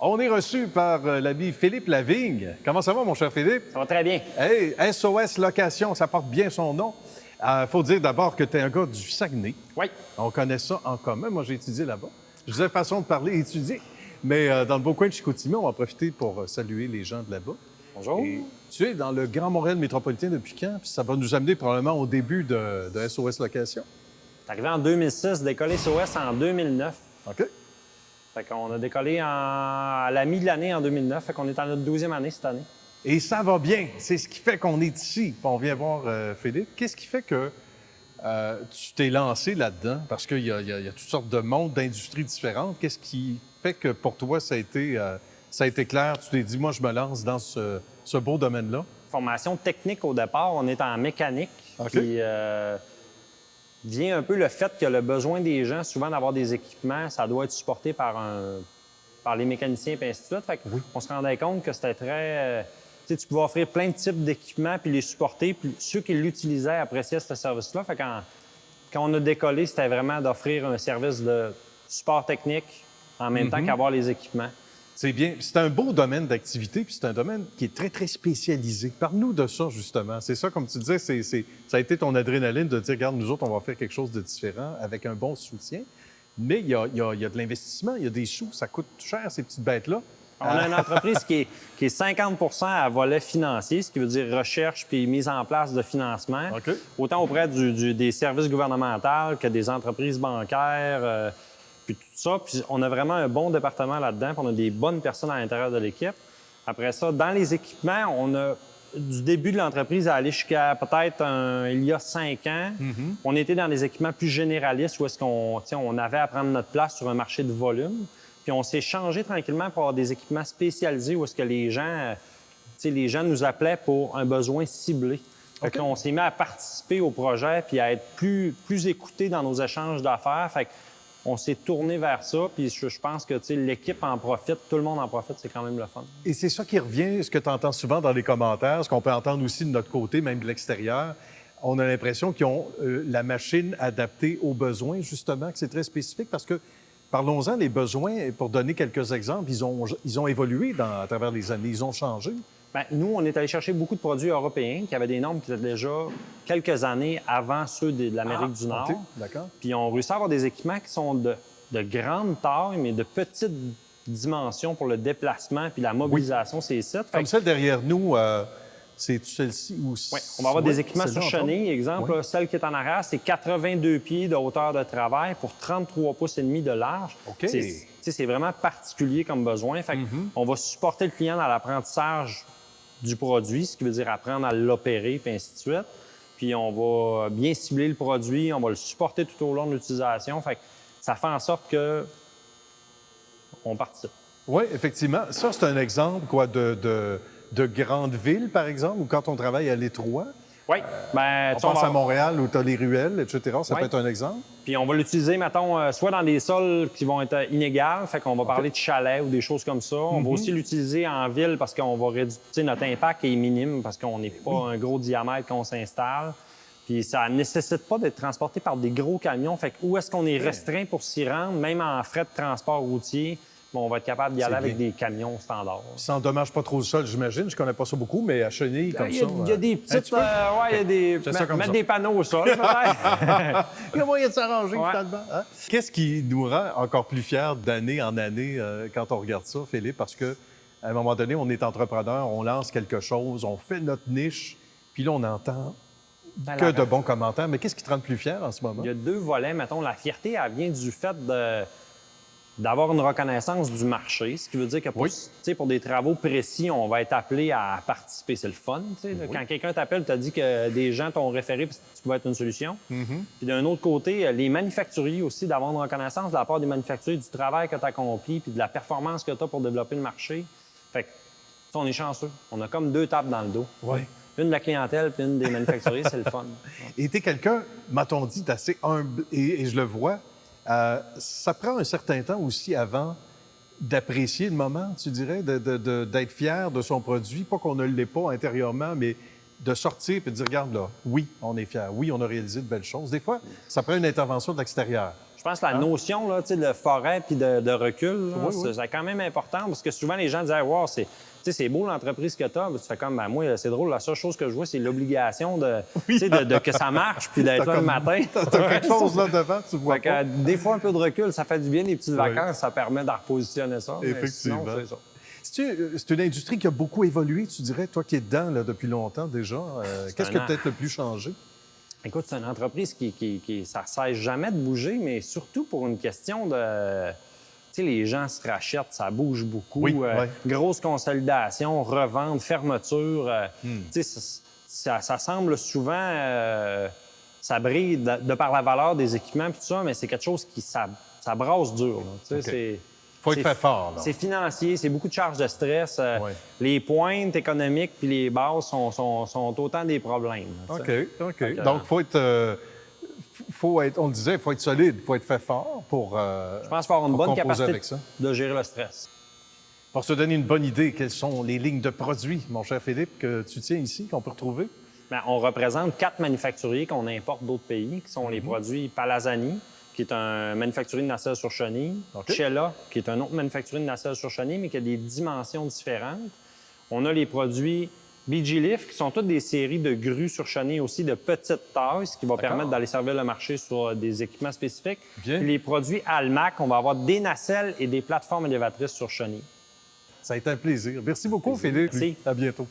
On est reçu par l'ami Philippe Lavigne. Comment ça va, mon cher Philippe? Ça va très bien. Hey, SOS Location, ça porte bien son nom. Faut dire d'abord que tu es un gars du Saguenay. Oui. On connaît ça en commun. Moi, j'ai étudié là-bas. Je disais façon de parler, étudier. Mais dans le beau coin de Chicoutimi, on va profiter pour saluer les gens de là-bas. Bonjour. Et tu es dans le Grand Montréal métropolitain depuis quand? Puis ça va nous amener probablement au début de SOS Location. C'est arrivé en 2006, décollé SOS en 2009. OK. Fait qu'on a décollé à la mi de l'année en 2009. Fait qu'on est en notre 12e année cette année. Et ça va bien. C'est ce qui fait qu'on est ici. Puis on vient voir Philippe. Qu'est-ce qui fait que tu t'es lancé là-dedans? Parce qu'il y a toutes sortes de mondes, d'industries différentes. Qu'est-ce qui fait que pour toi, ça a été clair? Tu t'es dit, moi, je me lance dans ce beau domaine-là? Formation technique au départ, on est en mécanique. OK. Puis vient un peu le fait que le besoin des gens, souvent d'avoir des équipements, ça doit être supporté par les mécaniciens et ainsi de suite. Fait qu'on se rendait compte que c'était très... tu pouvais offrir plein de types d'équipements puis les supporter. Puis ceux qui l'utilisaient appréciaient ce service-là. Fait quand on a décollé, c'était vraiment d'offrir un service de support technique en même temps qu'avoir les équipements. C'est bien. C'est un beau domaine d'activité, puis c'est un domaine qui est très, très spécialisé. Parle-nous de ça, justement. C'est ça, comme tu disais, ça a été ton adrénaline de dire, regarde, nous autres, on va faire quelque chose de différent avec un bon soutien. Mais il y a de l'investissement, il y a des sous, ça coûte cher, ces petites bêtes-là. On a une entreprise qui est 50 à volet financier, ce qui veut dire recherche puis mise en place de financement, OK. autant auprès des services gouvernementaux que des entreprises bancaires, puis tout ça. Puis on a vraiment un bon département là-dedans, puis on a des bonnes personnes à l'intérieur de l'équipe. Après ça, dans les équipements, on a du début de l'entreprise à aller jusqu'à peut-être il y a 5 ans. On était dans des équipements plus généralistes où est-ce on avait à prendre notre place sur un marché de volume. Puis on s'est changé tranquillement pour avoir des équipements spécialisés où est-ce que les gens nous appelaient pour un besoin ciblé. Fait qu'on s'est mis à participer au projet puis à être plus écoutés dans nos échanges d'affaires. Fait qu'on s'est tourné vers ça. Puis je pense que l'équipe en profite, tout le monde en profite, c'est quand même le fun. Et c'est ça qui revient, ce que tu entends souvent dans les commentaires, ce qu'on peut entendre aussi de notre côté, même de l'extérieur. On a l'impression qu'ils ont la machine adaptée aux besoins, justement, que c'est très spécifique parce que parlons-en, les besoins, pour donner quelques exemples, ils ont évolué à travers les années, ils ont changé. Bien, nous, on est allé chercher beaucoup de produits européens qui avaient des normes qui étaient déjà quelques années avant ceux de l'Amérique du Nord. OK, d'accord. Puis on réussit à avoir des équipements qui sont de grande taille, mais de petites dimensions pour le déplacement puis la mobilisation ces sites. Comme celle derrière nous, c'est celle-ci ou... Oui, on va avoir des équipements sur celle-là, chenille. Exemple, là, celle qui est en arrière, c'est 82 pieds de hauteur de travail pour 33 pouces et demi de large. OK. C'est vraiment particulier comme besoin. Fait on va supporter le client dans l'apprentissage du produit, ce qui veut dire apprendre à l'opérer, puis ainsi de suite. Puis on va bien cibler le produit, on va le supporter tout au long de l'utilisation. Fait que ça fait en sorte que on participe. Oui, effectivement. Ça, c'est un exemple, quoi, de grandes villes, par exemple, ou quand on travaille à l'étroit. Oui. Ben, On pense à Montréal où tu as les ruelles, etc. Ça peut être un exemple. Puis on va l'utiliser, mettons, soit dans des sols qui vont être inégales, fait qu'on va parler de chalets ou des choses comme ça. On va aussi l'utiliser en ville parce qu'on va réduire, notre impact est minime parce qu'on n'est pas un gros diamètre qu'on s'installe. Puis ça ne nécessite pas d'être transporté par des gros camions. Fait que où est-ce qu'on est restreint pour s'y rendre, même en frais de transport routier, bon, on va être capable d'y aller avec des camions standards. Ça n'endommage pas trop le sol, j'imagine. Je connais pas ça beaucoup, mais à chenille, comme ça... Il y a des petites... il y a des... Mettre des panneaux au sol, peut-être. Il y a moyen de s'arranger, finalement. Hein? Qu'est-ce qui nous rend encore plus fiers d'année en année quand on regarde ça, Philippe? Parce qu'à un moment donné, on est entrepreneur, on lance quelque chose, on fait notre niche, puis là, on entend que de bons commentaires. Mais qu'est-ce qui te rend le plus fier en ce moment? Il y a 2 volets. Mettons, la fierté, elle vient du fait d'avoir une reconnaissance du marché, ce qui veut dire que pour des travaux précis, on va être appelé à participer. C'est le fun. Quand quelqu'un t'appelle, t'a dit que des gens t'ont référé parce que tu pouvais être une solution. Puis d'un autre côté, les manufacturiers aussi, d'avoir une reconnaissance de la part des manufacturiers du travail que tu as accompli puis de la performance que tu as pour développer le marché. Fait que, on est chanceux. On a comme 2 tapes dans le dos. Oui. Une de la clientèle puis une des manufacturiers, c'est le fun. Et t'es quelqu'un, m'a-t-on dit, d'assez humble, et je le vois. Ça prend un certain temps aussi avant d'apprécier le moment, tu dirais, d'être fier de son produit. Pas qu'on ne l'ait pas intérieurement, mais de sortir et de dire, regarde là, oui, on est fier, oui, on a réalisé de belles choses. Des fois, ça prend une intervention de l'extérieur. Je pense que la notion là, de forêt puis de recul, là, oui. c'est quand même important parce que souvent les gens disent wow, c'est beau l'entreprise que tu as. Tu fais comme ben, moi, c'est drôle, la seule chose que je vois, c'est l'obligation de que ça marche puis d'être là le matin. T'as quelque chose là devant, tu vois pas. Des fois, un peu de recul, ça fait du bien, des petites vacances, ça permet de repositionner ça. Effectivement. Mais sinon, c'est ça. C'est une industrie qui a beaucoup évolué, tu dirais, toi qui es dedans là, depuis longtemps déjà. Qu'est-ce qui a peut-être le plus changé? Écoute, c'est une entreprise ça ne cesse jamais de bouger, mais surtout pour une question de... Tu sais, les gens se rachètent, ça bouge beaucoup. Oui, Grosse consolidation, revente, fermeture. Tu sais, ça semble souvent... ça brille de par la valeur des équipements et tout ça, mais c'est quelque chose ça brasse dur. Tu sais, faut être fait fort. Là. C'est financier, c'est beaucoup de charges de stress. Les pointes économiques puis les bases sont autant des problèmes. OK. Donc, faut être, on le disait, il faut être solide, il faut être fait fort pour je pense qu'il faut avoir une bonne capacité de gérer le stress. Pour se donner une bonne idée, quelles sont les lignes de produits, mon cher Philippe, que tu tiens ici, qu'on peut retrouver? Bien, on représente 4 manufacturiers qu'on importe d'autres pays, qui sont les produits Palazzani, qui est un manufacturier de nacelle sur chenille, Cella, qui est un autre manufacturier de nacelle sur chenille, mais qui a des dimensions différentes. On a les produits BG Lift, qui sont toutes des séries de grues sur chenille aussi de petite taille, ce qui va permettre d'aller servir le marché sur des équipements spécifiques. Puis les produits Almac, on va avoir des nacelles et des plateformes élévatrices sur chenille. Ça a été un plaisir. Merci beaucoup, Philippe. Merci. À bientôt.